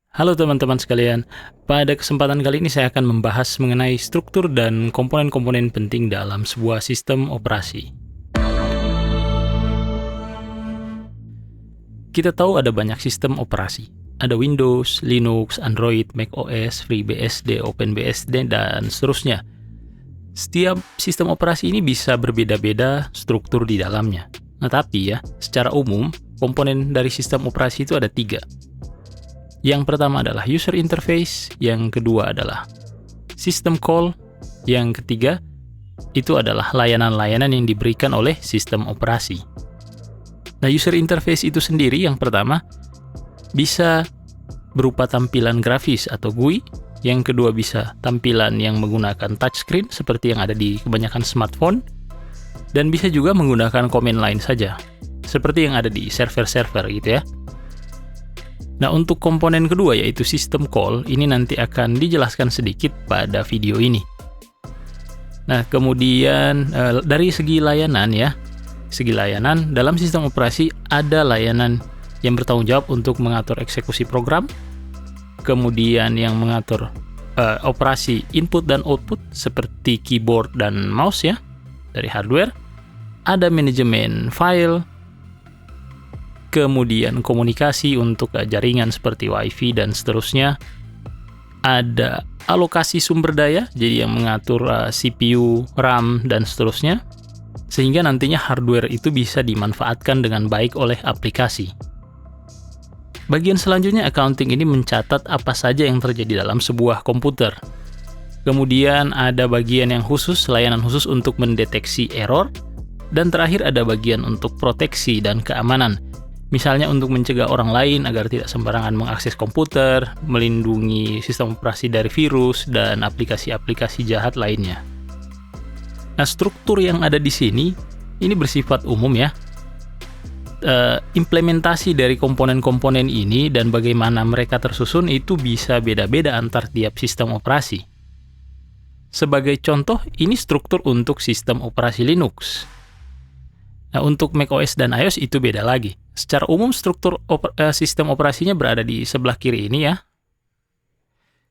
Halo teman-teman sekalian, pada kesempatan kali ini saya akan membahas mengenai struktur dan komponen-komponen penting dalam sebuah sistem operasi. Kita tahu ada banyak sistem operasi. Ada Windows, Linux, Android, macOS, FreeBSD, OpenBSD, dan seterusnya. Setiap sistem operasi ini bisa berbeda-beda struktur di dalamnya. Nah, tapi ya, secara umum, komponen dari sistem operasi itu ada 3. Yang pertama adalah user interface, yang kedua adalah system call, yang ketiga itu adalah layanan-layanan yang diberikan oleh sistem operasi. Nah, user interface itu sendiri yang pertama bisa berupa tampilan grafis atau GUI, yang kedua bisa tampilan yang menggunakan touchscreen seperti yang ada di kebanyakan smartphone, dan bisa juga menggunakan command line saja, seperti yang ada di server-server gitu ya. Nah, untuk komponen kedua yaitu system call, ini nanti akan dijelaskan sedikit pada video ini. Nah, kemudian dari segi layanan ya, dalam sistem operasi ada layanan yang bertanggung jawab untuk mengatur eksekusi program, kemudian yang mengatur operasi input dan output seperti keyboard dan mouse ya, dari hardware, ada manajemen file, kemudian komunikasi untuk jaringan seperti WiFi dan seterusnya. Ada alokasi sumber daya, jadi yang mengatur CPU, RAM, dan seterusnya, sehingga nantinya hardware itu bisa dimanfaatkan dengan baik oleh aplikasi. Bagian selanjutnya, accounting ini mencatat apa saja yang terjadi dalam sebuah komputer. Kemudian ada bagian yang khusus, layanan khusus untuk mendeteksi error, dan terakhir ada bagian untuk proteksi dan keamanan. Misalnya untuk mencegah orang lain agar tidak sembarangan mengakses komputer, melindungi sistem operasi dari virus, dan aplikasi-aplikasi jahat lainnya. Nah, struktur yang ada di sini, ini bersifat umum ya. Implementasi dari komponen-komponen ini dan bagaimana mereka tersusun itu bisa beda-beda antar tiap sistem operasi. Sebagai contoh, ini struktur untuk sistem operasi Linux. Nah, untuk macOS dan iOS itu beda lagi. Secara umum struktur sistem operasinya berada di sebelah kiri ini ya.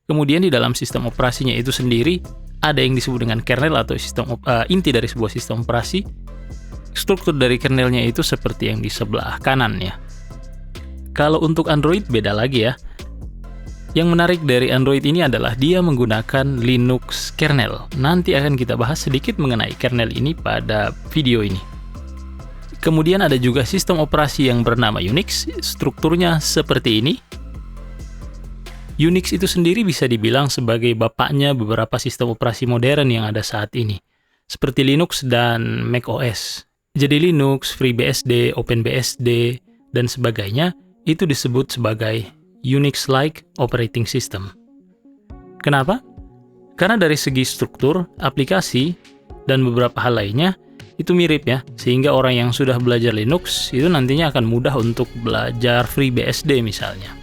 Kemudian di dalam sistem operasinya itu sendiri ada yang disebut dengan kernel atau sistem inti dari sebuah sistem operasi. Struktur dari kernelnya itu seperti yang di sebelah kanan ya. Kalau untuk Android beda lagi ya. Yang menarik dari Android ini adalah dia menggunakan Linux kernel. Nanti akan kita bahas sedikit mengenai kernel ini pada video ini. Kemudian ada juga sistem operasi yang bernama Unix, strukturnya seperti ini. Unix itu sendiri bisa dibilang sebagai bapaknya beberapa sistem operasi modern yang ada saat ini, seperti Linux dan macOS. Jadi Linux, FreeBSD, OpenBSD, dan sebagainya itu disebut sebagai Unix-like operating system. Kenapa? Karena dari segi struktur, aplikasi, dan beberapa hal lainnya, itu mirip ya, sehingga orang yang sudah belajar Linux itu nantinya akan mudah untuk belajar FreeBSD misalnya.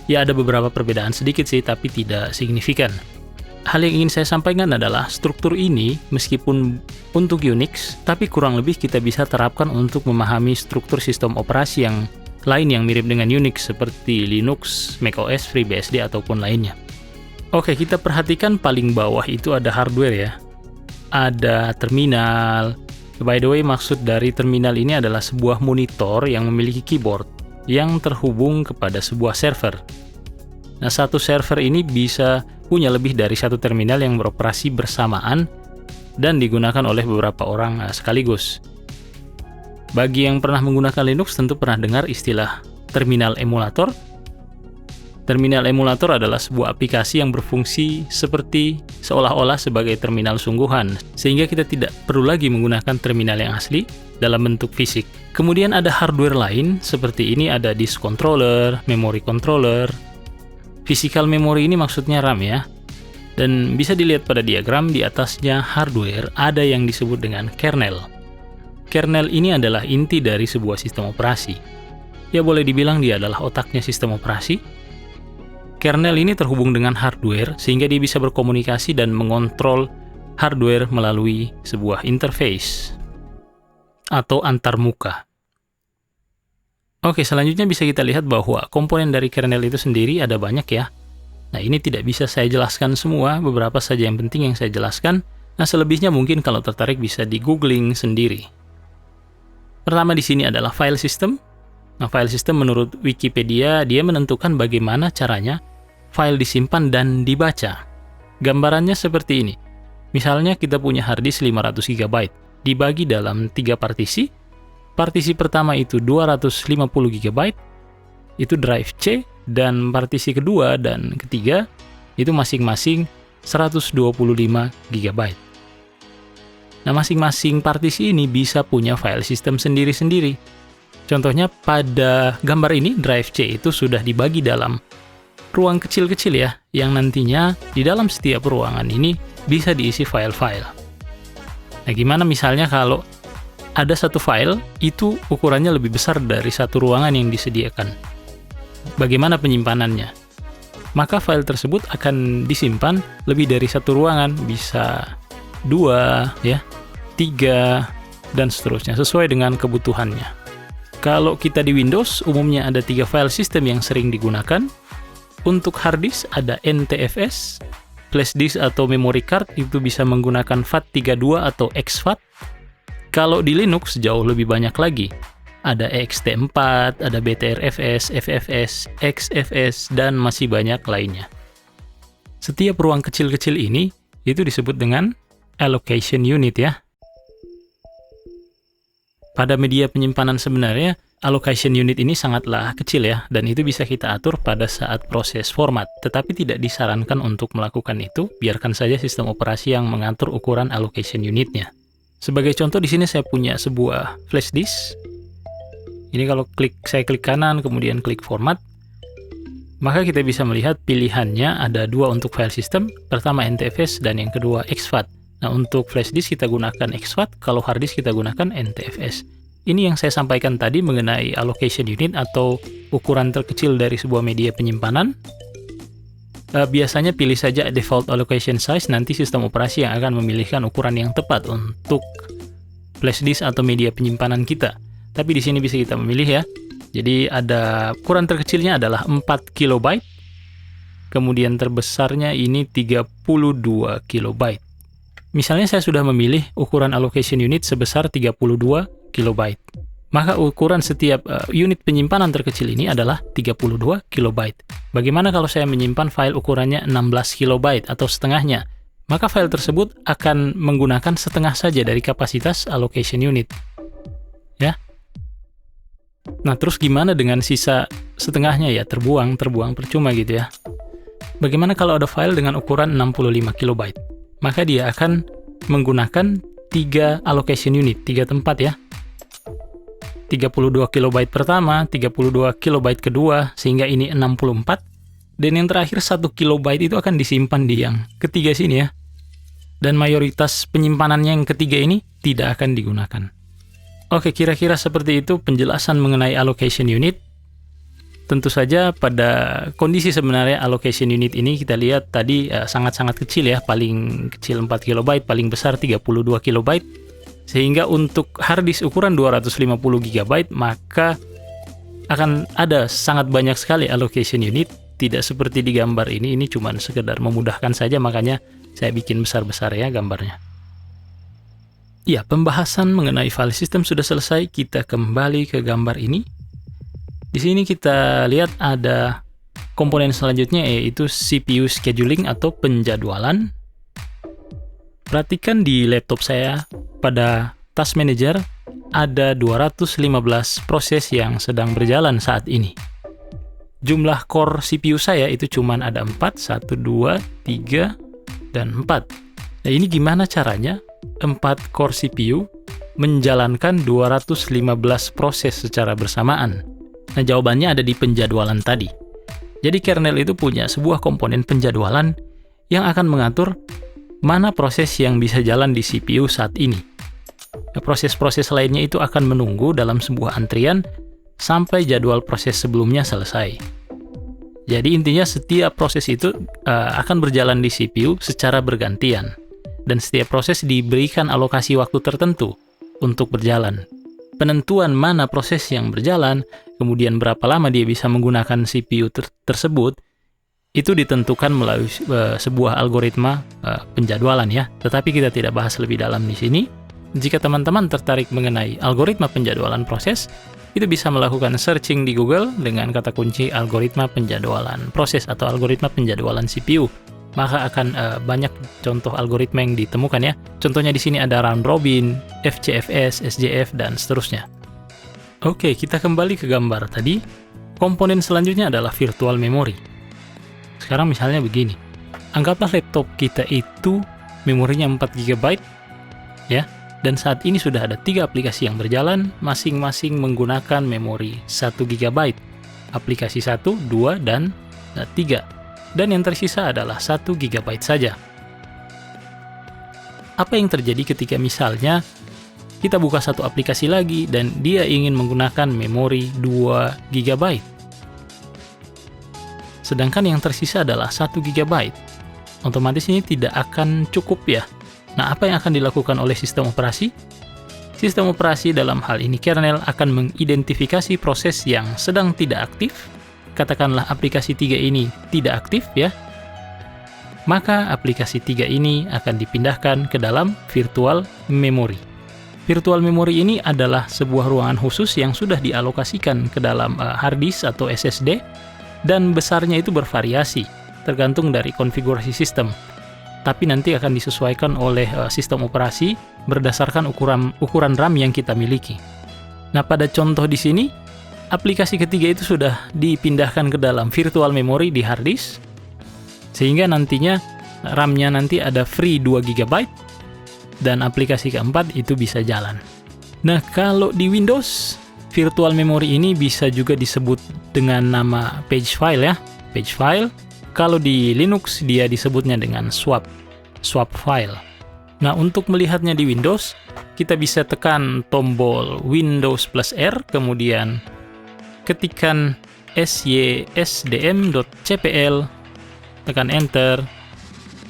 Ya, ada beberapa perbedaan sedikit sih, tapi tidak signifikan. Hal yang ingin saya sampaikan adalah struktur ini meskipun untuk Unix, tapi kurang lebih kita bisa terapkan untuk memahami struktur sistem operasi yang lain yang mirip dengan Unix seperti Linux, macOS, FreeBSD, ataupun lainnya. Oke, kita perhatikan paling bawah itu ada hardware ya. Ada terminal. By the way, maksud dari terminal ini adalah sebuah monitor yang memiliki keyboard yang terhubung kepada sebuah server. Nah, satu server ini bisa punya lebih dari satu terminal yang beroperasi bersamaan dan digunakan oleh beberapa orang sekaligus. Bagi yang pernah menggunakan Linux tentu pernah dengar istilah terminal emulator. Terminal emulator adalah sebuah aplikasi yang berfungsi seperti seolah-olah sebagai terminal sungguhan, sehingga kita tidak perlu lagi menggunakan terminal yang asli dalam bentuk fisik. Kemudian ada hardware lain, seperti ini ada disk controller, memory controller. Physical memory ini maksudnya RAM ya. Dan bisa dilihat pada diagram, di atasnya hardware ada yang disebut dengan kernel. Kernel ini adalah inti dari sebuah sistem operasi. Ya, boleh dibilang dia adalah otaknya sistem operasi. Kernel ini terhubung dengan hardware sehingga dia bisa berkomunikasi dan mengontrol hardware melalui sebuah interface atau antarmuka. Oke, selanjutnya bisa kita lihat bahwa komponen dari kernel itu sendiri ada banyak ya. Nah, ini tidak bisa saya jelaskan semua, beberapa saja yang penting yang saya jelaskan. Nah, selebihnya mungkin kalau tertarik bisa di googling sendiri. Pertama di sini adalah file system. Nah, file system menurut Wikipedia, dia menentukan bagaimana caranya file disimpan dan dibaca. Gambarannya seperti ini. Misalnya kita punya hard disk 500 GB, dibagi dalam 3 partisi. Partisi pertama itu 250 GB, itu drive C, dan partisi kedua dan ketiga itu masing-masing 125 GB. Nah, masing-masing partisi ini bisa punya file system sendiri-sendiri. Contohnya pada gambar ini, drive C itu sudah dibagi dalam ruang kecil-kecil ya, yang nantinya di dalam setiap ruangan ini bisa diisi file-file. Nah, gimana misalnya kalau ada satu file, itu ukurannya lebih besar dari satu ruangan yang disediakan. Bagaimana penyimpanannya? Maka file tersebut akan disimpan lebih dari satu ruangan, bisa 2, ya, 3, dan seterusnya, sesuai dengan kebutuhannya. Kalau kita di Windows, umumnya ada 3 file system yang sering digunakan. Untuk hard disk ada NTFS, flash disk atau memory card itu bisa menggunakan FAT32 atau exFAT. Kalau di Linux jauh lebih banyak lagi. Ada ext4, ada BTRFS, FFS, XFS, dan masih banyak lainnya. Setiap ruang kecil-kecil ini itu disebut dengan allocation unit ya. Pada media penyimpanan sebenarnya, allocation unit ini sangatlah kecil ya, dan itu bisa kita atur pada saat proses format. Tetapi tidak disarankan untuk melakukan itu, biarkan saja sistem operasi yang mengatur ukuran allocation unitnya. Sebagai contoh di sini saya punya sebuah flash disk. Ini kalau saya klik kanan kemudian klik format, maka kita bisa melihat pilihannya ada 2 untuk file system, pertama NTFS dan yang kedua exFAT. Nah, untuk flash disk kita gunakan exFAT, kalau hard disk kita gunakan NTFS. Ini yang saya sampaikan tadi mengenai allocation unit atau ukuran terkecil dari sebuah media penyimpanan. Biasanya pilih saja default allocation size, nanti sistem operasi yang akan memilihkan ukuran yang tepat untuk flash disk atau media penyimpanan kita. Tapi di sini bisa kita memilih ya. Jadi ada ukuran terkecilnya adalah 4 KB, kemudian terbesarnya ini 32 KB. Misalnya saya sudah memilih ukuran allocation unit sebesar 32 KB. Maka ukuran setiap unit penyimpanan terkecil ini adalah 32 KB. Bagaimana kalau saya menyimpan file ukurannya 16 KB atau setengahnya? Maka file tersebut akan menggunakan setengah saja dari kapasitas allocation unit. Ya. Nah, terus gimana dengan sisa setengahnya ya? Terbuang percuma gitu ya. Bagaimana kalau ada file dengan ukuran 65 KB? Maka dia akan menggunakan 3 allocation unit, 3 tempat ya. 32 KB pertama, 32 KB kedua, sehingga ini 64. Dan yang terakhir 1 KB itu akan disimpan di yang ketiga sini ya. Dan mayoritas penyimpanannya yang ketiga ini tidak akan digunakan. Oke, kira-kira seperti itu penjelasan mengenai allocation unit. Tentu saja pada kondisi sebenarnya allocation unit ini kita lihat tadi sangat-sangat kecil ya, paling kecil 4 KB, paling besar 32 KB. Sehingga untuk hard disk ukuran 250 GB, maka akan ada sangat banyak sekali allocation unit, tidak seperti di gambar ini cuma sekedar memudahkan saja, makanya saya bikin besar-besar ya gambarnya. Ya, pembahasan mengenai file system sudah selesai, kita kembali ke gambar ini. Di sini kita lihat ada komponen selanjutnya yaitu CPU scheduling atau penjadwalan. Perhatikan di laptop saya, pada Task Manager ada 215 proses yang sedang berjalan saat ini. Jumlah core CPU saya itu cuma ada 4, 1, 2, 3, dan 4. Nah, ini gimana caranya 4 core CPU menjalankan 215 proses secara bersamaan? Nah, jawabannya ada di penjadwalan tadi. Jadi kernel itu punya sebuah komponen penjadwalan yang akan mengatur mana proses yang bisa jalan di CPU saat ini. Nah, proses-proses lainnya itu akan menunggu dalam sebuah antrian sampai jadwal proses sebelumnya selesai. Jadi intinya setiap proses itu akan berjalan di CPU secara bergantian. Dan setiap proses diberikan alokasi waktu tertentu untuk berjalan. penentuan mana proses yang berjalan, kemudian berapa lama dia bisa menggunakan CPU tersebut, itu ditentukan melalui sebuah algoritma penjadwalan ya. Tetapi kita tidak bahas lebih dalam di sini. Jika teman-teman tertarik mengenai algoritma penjadwalan proses, itu bisa melakukan searching di Google dengan kata kunci algoritma penjadwalan proses atau algoritma penjadwalan CPU. Maka akan banyak contoh algoritma yang ditemukan ya. Contohnya di sini ada round robin, FCFS, SJF, dan seterusnya. Oke, kita kembali ke gambar tadi. Komponen selanjutnya adalah virtual memory. Sekarang misalnya begini. Anggaplah laptop kita itu memorinya 4 GB ya. Dan saat ini sudah ada 3 aplikasi yang berjalan, masing-masing menggunakan memori 1 GB. Aplikasi 1, 2, dan 3. Dan yang tersisa adalah 1 GB saja. Apa yang terjadi ketika misalnya kita buka satu aplikasi lagi dan dia ingin menggunakan memori 2 GB? Sedangkan yang tersisa adalah 1 GB. Otomatis ini tidak akan cukup ya. Nah, apa yang akan dilakukan oleh sistem operasi? Sistem operasi dalam hal ini kernel akan mengidentifikasi proses yang sedang tidak aktif. Katakanlah aplikasi 3 ini tidak aktif ya. Maka aplikasi 3 ini akan dipindahkan ke dalam virtual memory. Virtual memory ini adalah sebuah ruangan khusus yang sudah dialokasikan ke dalam hard disk atau SSD dan besarnya itu bervariasi tergantung dari konfigurasi sistem. Tapi nanti akan disesuaikan oleh sistem operasi berdasarkan ukuran RAM yang kita miliki. Nah, pada contoh di sini, aplikasi ketiga itu sudah dipindahkan ke dalam virtual memory di hard disk, sehingga nantinya RAM-nya nanti ada free 2 GB, dan aplikasi keempat itu bisa jalan. Nah, kalau di Windows, virtual memory ini bisa juga disebut dengan nama page file ya, page file. Kalau di Linux, dia disebutnya dengan swap file. Nah, untuk melihatnya di Windows, kita bisa tekan tombol Windows plus R, kemudian ketikkan sysdm.cpl, tekan Enter,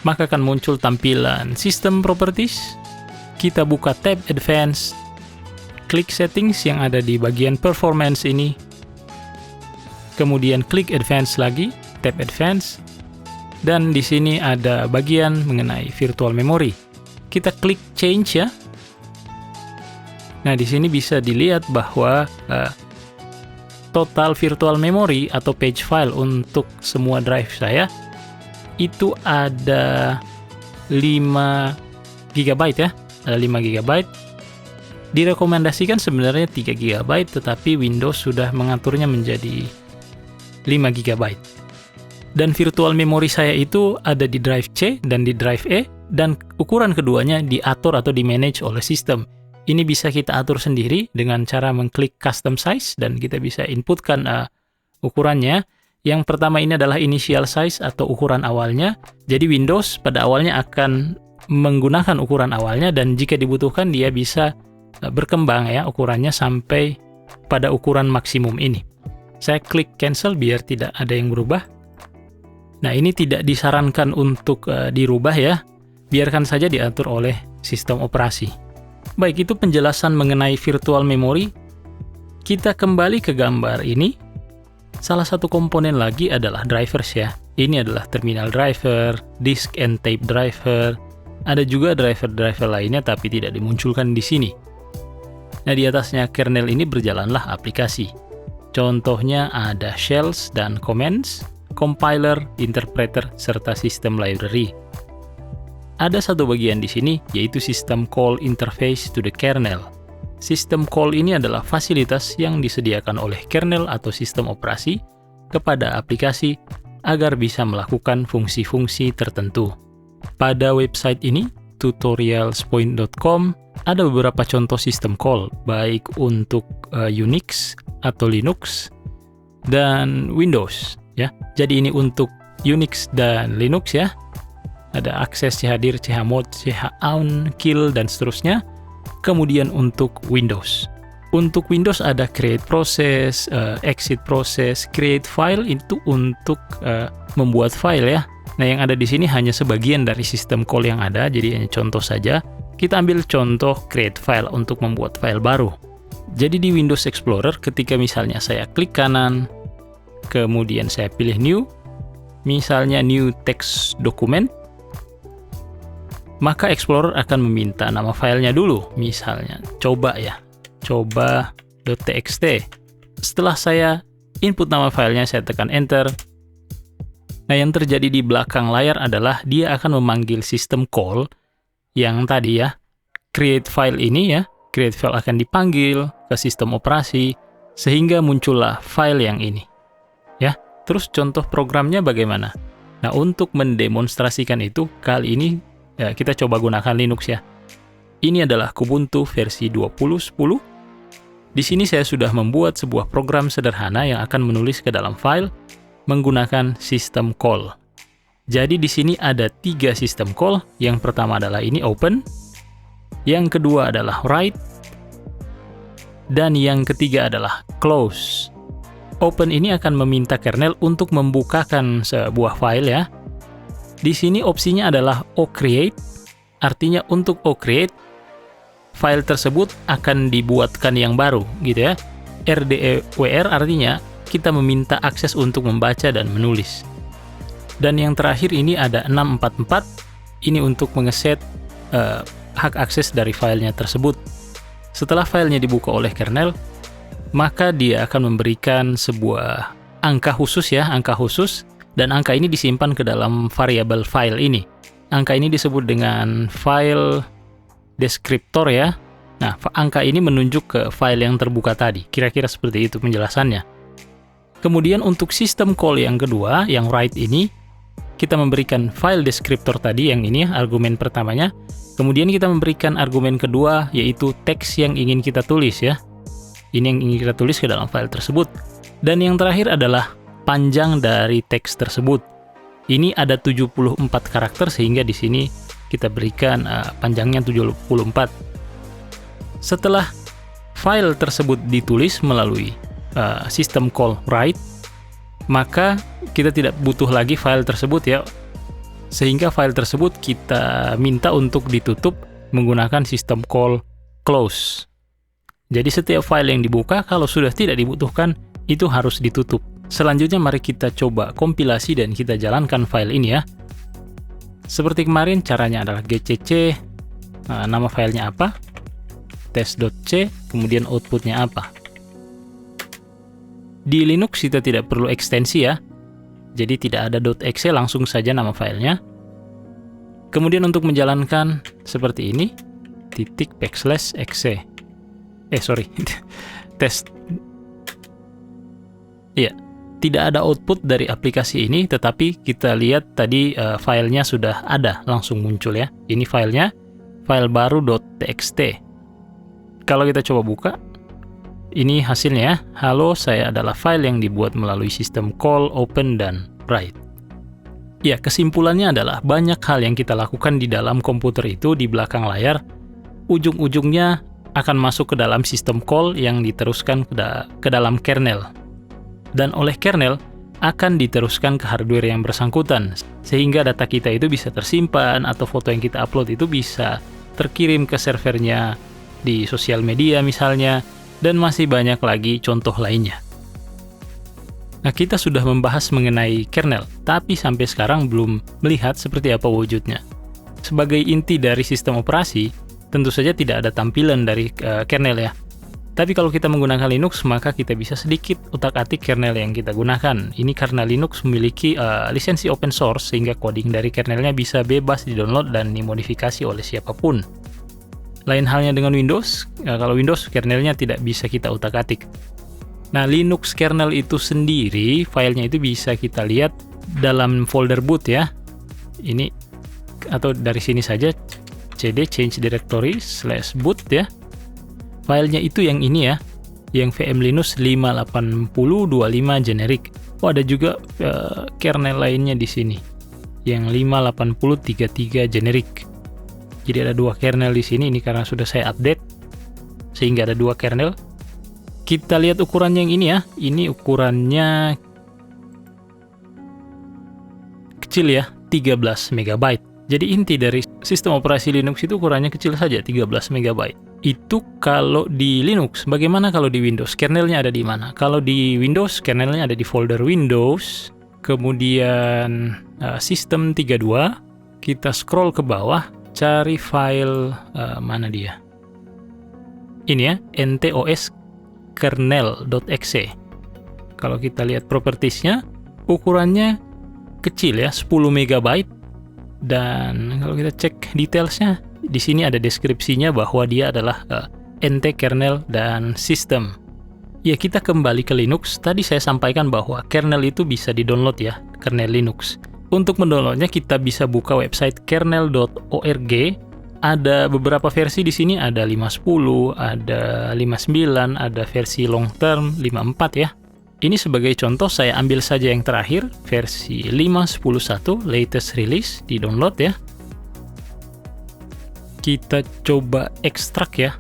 maka akan muncul tampilan System Properties. Kita buka tab Advanced, klik Settings yang ada di bagian Performance ini, kemudian klik Advanced lagi, tab Advanced, dan di sini ada bagian mengenai virtual memory. Kita klik Change ya. Nah, di sini bisa dilihat bahwa total virtual memory atau page file untuk semua drive saya itu ada 5 GB ya. Ada 5 GB. Direkomendasikan sebenarnya 3 GB, tetapi Windows sudah mengaturnya menjadi 5 GB. Dan virtual memory saya itu ada di drive C dan di drive E, dan ukuran keduanya diatur atau di-manage oleh sistem. Ini bisa kita atur sendiri dengan cara mengklik custom size, dan kita bisa inputkan ukurannya. Yang pertama ini adalah initial size atau ukuran awalnya. Jadi Windows pada awalnya akan menggunakan ukuran awalnya, dan jika dibutuhkan dia bisa berkembang ya ukurannya sampai pada ukuran maksimum ini. Saya klik cancel biar tidak ada yang berubah. Nah, ini tidak disarankan untuk dirubah ya. Biarkan saja diatur oleh sistem operasi. Baik, itu penjelasan mengenai virtual memory. Kita kembali ke gambar ini. Salah satu komponen lagi adalah drivers ya. Ini adalah terminal driver, disk and tape driver. Ada juga driver-driver lainnya tapi tidak dimunculkan di sini. Nah, di atasnya kernel ini berjalanlah aplikasi. Contohnya ada shells dan commands, compiler, interpreter, serta system library. Ada satu bagian di sini, yaitu system call interface to the kernel. System call ini adalah fasilitas yang disediakan oleh kernel atau sistem operasi kepada aplikasi agar bisa melakukan fungsi-fungsi tertentu. Pada website ini, tutorialspoint.com, ada beberapa contoh system call, baik untuk Unix atau Linux dan Windows. Ya, jadi ini untuk Unix dan Linux ya. Ada access, chhadir, chmod, chown, kill, dan seterusnya. Kemudian untuk Windows. Untuk Windows ada create process, exit process, create file itu untuk membuat file ya. Nah, yang ada di sini hanya sebagian dari sistem call yang ada, jadi hanya contoh saja. Kita ambil contoh create file untuk membuat file baru. Jadi di Windows Explorer ketika misalnya saya klik kanan, kemudian saya pilih New, misalnya New Text Document, maka Explorer akan meminta nama filenya dulu, misalnya coba ya, coba.txt. Setelah saya input nama filenya, saya tekan Enter. Nah, yang terjadi di belakang layar adalah dia akan memanggil system call yang tadi ya, create file ini ya, create file akan dipanggil ke sistem operasi, sehingga muncullah file yang ini. Ya, terus contoh programnya bagaimana? Nah, untuk mendemonstrasikan itu, kali ini ya, kita coba gunakan Linux ya. Ini adalah Kubuntu versi 20.10. Di sini saya sudah membuat sebuah program sederhana yang akan menulis ke dalam file menggunakan system call. Jadi di sini ada 3 system call. Yang pertama adalah ini open, yang kedua adalah write, dan yang ketiga adalah close. Open ini akan meminta kernel untuk membukakan sebuah file ya. Di sini opsinya adalah ocreate, artinya untuk ocreate file tersebut akan dibuatkan yang baru gitu ya. RDEWR artinya kita meminta akses untuk membaca dan menulis. Dan yang terakhir ini ada 644, ini untuk mengeset hak akses dari filenya tersebut. Setelah filenya dibuka oleh kernel, maka dia akan memberikan sebuah angka khusus ya, angka khusus, dan angka ini disimpan ke dalam variabel file ini. Angka ini disebut dengan file descriptor ya. Nah, angka ini menunjuk ke file yang terbuka tadi. Kira-kira seperti itu penjelasannya. Kemudian untuk sistem call yang kedua, yang write ini, kita memberikan file descriptor tadi, yang ini argumen pertamanya. Kemudian kita memberikan argumen kedua, yaitu teks yang ingin kita tulis ya. Ini yang ingin kita tulis ke dalam file tersebut. Dan yang terakhir adalah panjang dari teks tersebut. Ini ada 74 karakter, sehingga di sini kita berikan panjangnya 74. Setelah file tersebut ditulis melalui sistem call write, maka kita tidak butuh lagi file tersebut ya, sehingga file tersebut kita minta untuk ditutup menggunakan sistem call close. Jadi setiap file yang dibuka kalau sudah tidak dibutuhkan itu harus ditutup. Selanjutnya mari kita coba kompilasi dan kita jalankan file ini ya. Seperti kemarin caranya adalah gcc, nama filenya apa, test.c, kemudian outputnya apa. Di Linux kita tidak perlu ekstensi ya, jadi tidak ada .exe, langsung saja nama filenya. Kemudian untuk menjalankan seperti ini, /exe. Test. Iya, tidak ada output dari aplikasi ini, tetapi kita lihat tadi filenya sudah ada, langsung muncul ya. Ini filenya, file baru .txt. Kalau kita coba buka, ini hasilnya ya. Halo, saya adalah file yang dibuat melalui sistem call, open, dan write. Ya, kesimpulannya adalah banyak hal yang kita lakukan di dalam komputer itu di belakang layar, ujung-ujungnya akan masuk ke dalam sistem call yang diteruskan ke dalam kernel. Dan oleh kernel akan diteruskan ke hardware yang bersangkutan, sehingga data kita itu bisa tersimpan atau foto yang kita upload itu bisa terkirim ke servernya di sosial media misalnya, dan masih banyak lagi contoh lainnya. Nah, kita sudah membahas mengenai kernel, tapi sampai sekarang belum melihat seperti apa wujudnya. Sebagai inti dari sistem operasi, tentu saja tidak ada tampilan dari kernel ya. Tapi kalau kita menggunakan Linux, maka kita bisa sedikit utak-atik kernel yang kita gunakan. Ini karena Linux memiliki lisensi open source, sehingga coding dari kernelnya bisa bebas di-download dan dimodifikasi oleh siapapun. Lain halnya dengan Windows, kalau Windows kernelnya tidak bisa kita utak-atik. Nah, Linux kernel itu sendiri, filenya itu bisa kita lihat dalam folder boot ya. Ini, atau dari sini saja, cd change directory /boot ya. Filenya itu yang ini ya, yang VM Linux 58025 generic. Oh, ada juga kernel lainnya di sini, yang 58033 generic. Jadi ada 2 kernel di sini, ini karena sudah saya update, sehingga ada 2 kernel. Kita lihat ukurannya yang ini ya, ini ukurannya kecil ya, 13 MB. Jadi inti dari sistem operasi Linux itu ukurannya kecil saja, 13 MB. Itu kalau di Linux. Bagaimana kalau di Windows? Kernelnya ada di mana? Kalau di Windows, kernelnya ada di folder Windows, kemudian System 32. Kita scroll ke bawah, cari file mana dia? Ini ya, ntos kernel.exe. Kalau kita lihat propertiesnya, ukurannya kecil ya, 10 MB. Dan kalau kita cek detailsnya, di sini ada deskripsinya bahwa dia adalah NT kernel dan sistem. Ya, kita kembali ke Linux. Tadi saya sampaikan bahwa kernel itu bisa di-download ya, kernel Linux. Untuk mendownloadnya kita bisa buka website kernel.org. Ada beberapa versi di sini, ada 5.10, ada 5.9, ada versi long term 5.4 ya. Ini sebagai contoh saya ambil saja yang terakhir, versi 5.11 latest release, di-download ya. Kita coba ekstrak ya.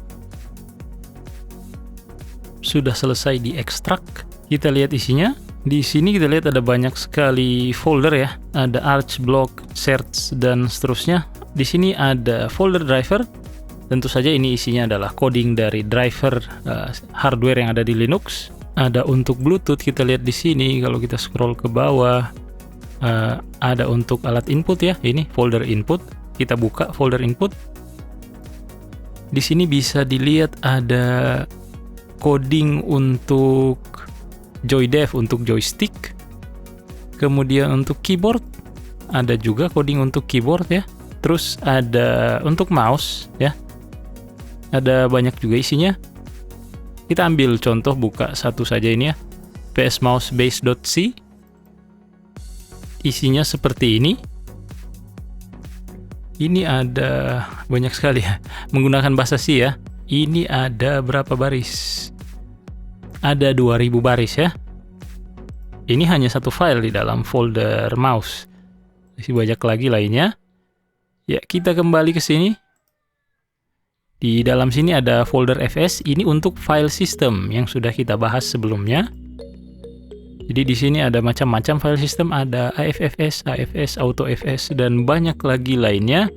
Sudah selesai diekstrak. Kita lihat isinya. Di sini kita lihat ada banyak sekali folder ya. Ada Arch, Block, Search, dan seterusnya. Di sini ada folder driver. Tentu saja ini isinya adalah coding dari driver hardware yang ada di Linux. Ada untuk Bluetooth, kita lihat di sini. Kalau kita scroll ke bawah, ada untuk alat input ya. Ini folder input. Kita buka folder input. Di sini bisa dilihat ada coding untuk JoyDev, untuk joystick. Kemudian untuk keyboard, ada juga coding untuk keyboard ya. Terus ada untuk mouse ya. Ada banyak juga isinya. Kita ambil contoh, buka satu saja ini ya. psmousebase.c. Isinya seperti ini. Ini ada banyak sekali ya. Menggunakan bahasa C ya. Ini ada berapa baris? Ada 2000 baris ya. Ini hanya satu file di dalam folder mouse. Masih banyak lagi lainnya. Ya, kita kembali ke sini. Di dalam sini ada folder fs, ini untuk file system yang sudah kita bahas sebelumnya. Jadi di sini ada macam-macam file system, ada AFFS, AFS, AutoFS, dan banyak lagi lainnya.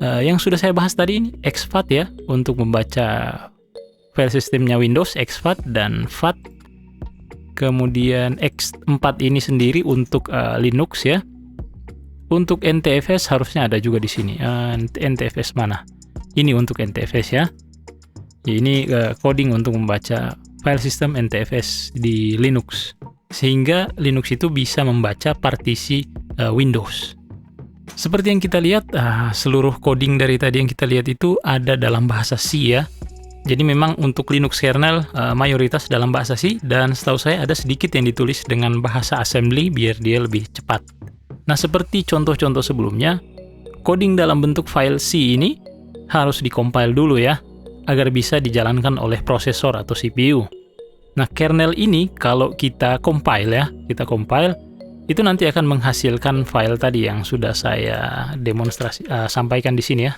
Yang sudah saya bahas tadi ini, exFAT ya, untuk membaca file sistemnya Windows, exFAT dan FAT. Kemudian X4 ini sendiri untuk Linux ya. Untuk NTFS harusnya ada juga di sini. NTFS mana? Ini untuk NTFS ya. Ini coding untuk membaca file system NTFS di Linux. Sehingga Linux itu bisa membaca partisi Windows. Seperti yang kita lihat, seluruh coding dari tadi yang kita lihat itu ada dalam bahasa C ya. Jadi memang untuk Linux kernel mayoritas dalam bahasa C, dan setahu saya ada sedikit yang ditulis dengan bahasa assembly biar dia lebih cepat. Nah, seperti contoh-contoh sebelumnya, coding dalam bentuk file C ini harus dikompil dulu ya, agar bisa dijalankan oleh prosesor atau CPU. Nah, kernel ini kalau kita compile ya, itu nanti akan menghasilkan file tadi yang sudah saya sampaikan di sini ya.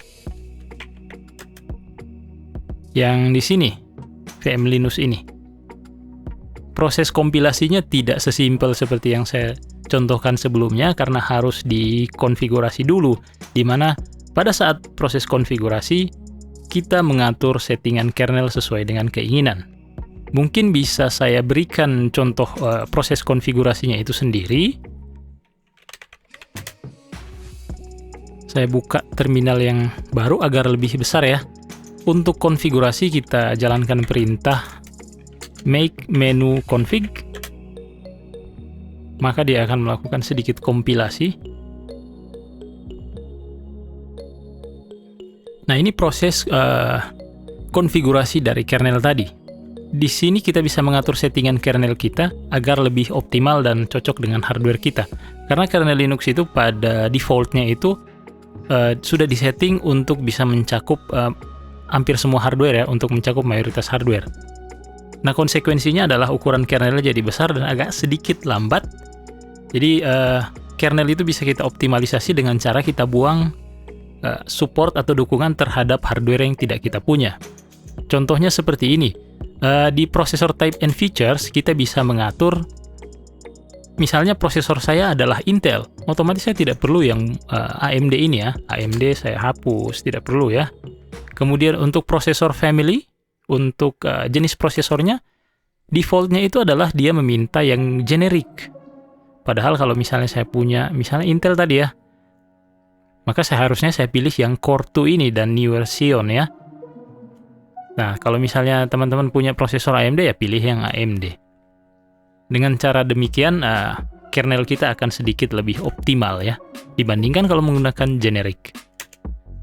Yang di sini, VM-Linux ini. Proses kompilasinya tidak sesimpel seperti yang saya contohkan sebelumnya, karena harus dikonfigurasi dulu, di mana pada saat proses konfigurasi, kita mengatur settingan kernel sesuai dengan keinginan. Mungkin bisa saya berikan contoh proses konfigurasinya itu sendiri. Saya buka terminal yang baru agar lebih besar ya. Untuk konfigurasi kita jalankan perintah make menu config. Maka dia akan melakukan sedikit kompilasi. Nah, ini proses konfigurasi dari kernel tadi. Di sini kita bisa mengatur settingan kernel kita agar lebih optimal dan cocok dengan hardware kita. Karena kernel Linux itu pada defaultnya itu sudah disetting untuk bisa mencakup hampir semua hardware ya, untuk mencakup mayoritas hardware. Nah, konsekuensinya adalah ukuran kernelnya jadi besar dan agak sedikit lambat. Jadi kernel itu bisa kita optimalisasi dengan cara kita buang support atau dukungan terhadap hardware yang tidak kita punya. Contohnya seperti ini. Di prosesor type and features kita bisa mengatur, misalnya prosesor saya adalah Intel, otomatis saya tidak perlu yang AMD ini ya. AMD saya hapus, tidak perlu ya. Kemudian untuk prosesor family, untuk jenis prosesornya, defaultnya itu adalah dia meminta yang generik. Padahal kalau misalnya saya punya, misalnya Intel tadi ya, maka seharusnya saya pilih yang Core 2 ini dan newer Xeon ya. Nah, kalau misalnya teman-teman punya prosesor AMD ya pilih yang AMD. Dengan cara demikian, kernel kita akan sedikit lebih optimal ya, dibandingkan kalau menggunakan generik.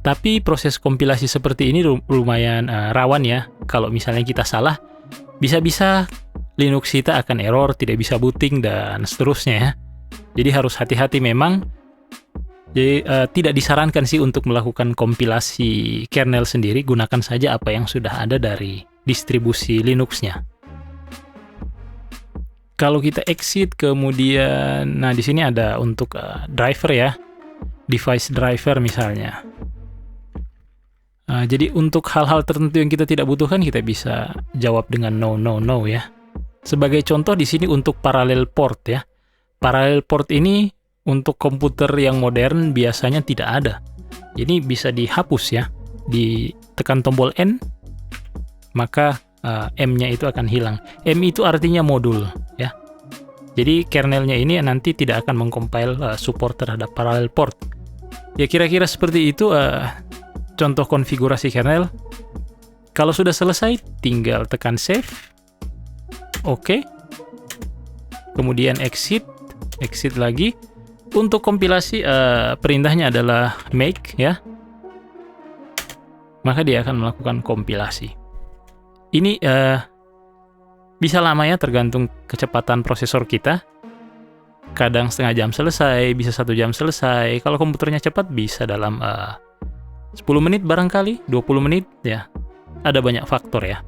Tapi proses kompilasi seperti ini lumayan rawan ya. Kalau misalnya kita salah, bisa-bisa Linux kita akan error, tidak bisa booting, dan seterusnya ya. Jadi harus hati-hati memang. Jadi tidak disarankan sih untuk melakukan kompilasi kernel sendiri, gunakan saja apa yang sudah ada dari distribusi Linux-nya. Kalau kita exit kemudian, nah di sini ada untuk driver ya, device driver misalnya. Jadi untuk hal-hal tertentu yang kita tidak butuhkan, kita bisa jawab dengan no ya. Sebagai contoh di sini untuk parallel port ya. Parallel port ini untuk komputer yang modern biasanya tidak ada. Jadi bisa dihapus ya. Ditekan tombol N, maka M-nya itu akan hilang. M itu artinya modul ya. Jadi kernelnya ini nanti tidak akan mengcompile support terhadap parallel port. Ya kira-kira seperti itu contoh konfigurasi kernel. Kalau sudah selesai, tinggal tekan save. Oke. Kemudian exit lagi. Untuk kompilasi perintahnya adalah make ya. Maka dia akan melakukan kompilasi. Ini bisa lama ya, tergantung kecepatan prosesor kita. Kadang setengah jam selesai, bisa 1 jam selesai. Kalau komputernya cepat bisa dalam 10 menit barangkali, 20 menit ya. Ada banyak faktor ya.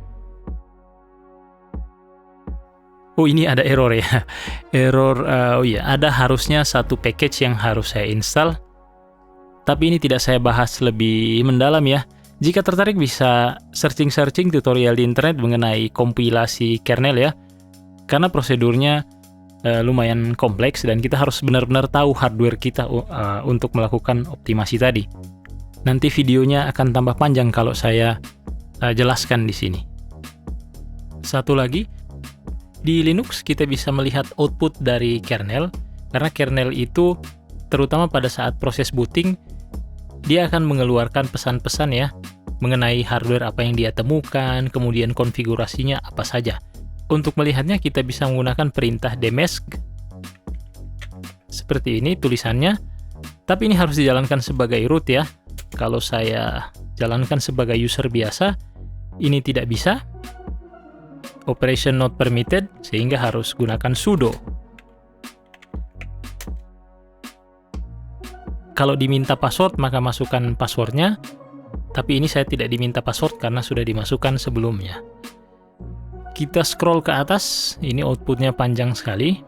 Oh ini ada error ya. Error, oh iya, ada harusnya satu package yang harus saya install. Tapi ini tidak saya bahas lebih mendalam ya. Jika tertarik bisa searching tutorial di internet mengenai kompilasi kernel ya. Karena prosedurnya lumayan kompleks dan kita harus benar-benar tahu hardware kita untuk melakukan optimasi tadi. Nanti videonya akan tambah panjang kalau saya jelaskan di sini. Satu lagi, di Linux kita bisa melihat output dari kernel, karena kernel itu terutama pada saat proses booting, dia akan mengeluarkan pesan-pesan ya, mengenai hardware apa yang dia temukan, kemudian konfigurasinya apa saja. Untuk melihatnya kita bisa menggunakan perintah dmask. Seperti ini tulisannya, tapi ini harus dijalankan sebagai root ya. Kalau saya jalankan sebagai user biasa, ini tidak bisa. Operation not permitted, sehingga harus gunakan sudo. Kalau diminta password, maka masukkan passwordnya. Tapi ini saya tidak diminta password karena sudah dimasukkan sebelumnya. Kita scroll ke atas, ini outputnya panjang sekali.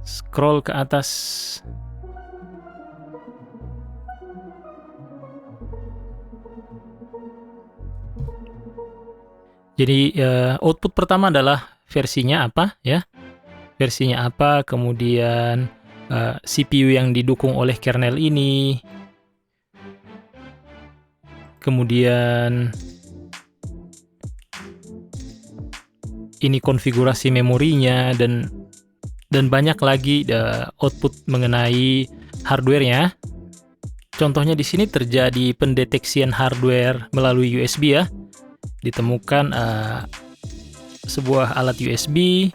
Scroll ke atas. Jadi output pertama adalah versinya apa ya, versinya apa, kemudian CPU yang didukung oleh kernel ini, kemudian ini konfigurasi memorinya dan banyak lagi output mengenai hardware-nya. Contohnya di sini terjadi pendeteksian hardware melalui USB ya. Ditemukan sebuah alat USB,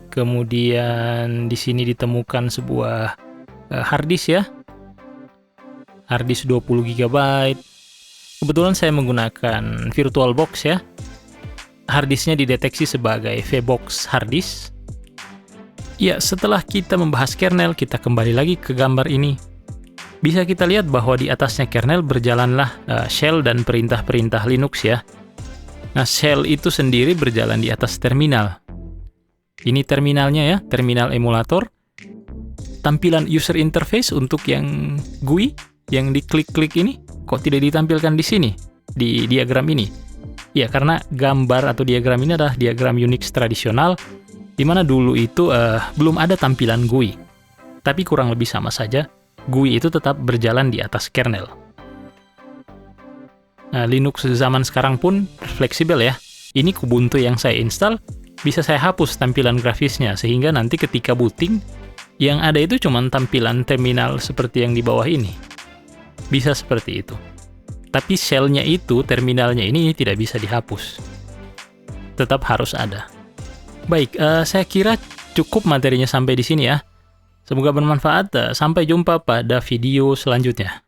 kemudian di sini ditemukan sebuah hard disk ya, hard disk 20 GB. Kebetulan saya menggunakan VirtualBox ya. Hard disknya dideteksi sebagai VBox hard disk. Ya, setelah kita membahas kernel, kita kembali lagi ke gambar ini. Bisa kita lihat bahwa di atasnya kernel berjalanlah shell dan perintah-perintah Linux ya. Nah, shell itu sendiri berjalan di atas terminal. Ini terminalnya ya, terminal emulator. Tampilan user interface untuk yang GUI, yang diklik-klik ini, kok tidak ditampilkan di sini, di diagram ini? Ya, karena gambar atau diagram ini adalah diagram Unix tradisional, di mana dulu itu belum ada tampilan GUI. Tapi kurang lebih sama saja, GUI itu tetap berjalan di atas kernel. Nah, Linux zaman sekarang pun fleksibel ya. Ini Kubuntu yang saya install, bisa saya hapus tampilan grafisnya, sehingga nanti ketika booting, yang ada itu cuma tampilan terminal seperti yang di bawah ini. Bisa seperti itu. Tapi shell-nya itu, terminalnya ini tidak bisa dihapus. Tetap harus ada. Baik, saya kira cukup materinya sampai di sini ya. Semoga bermanfaat. Sampai jumpa pada video selanjutnya.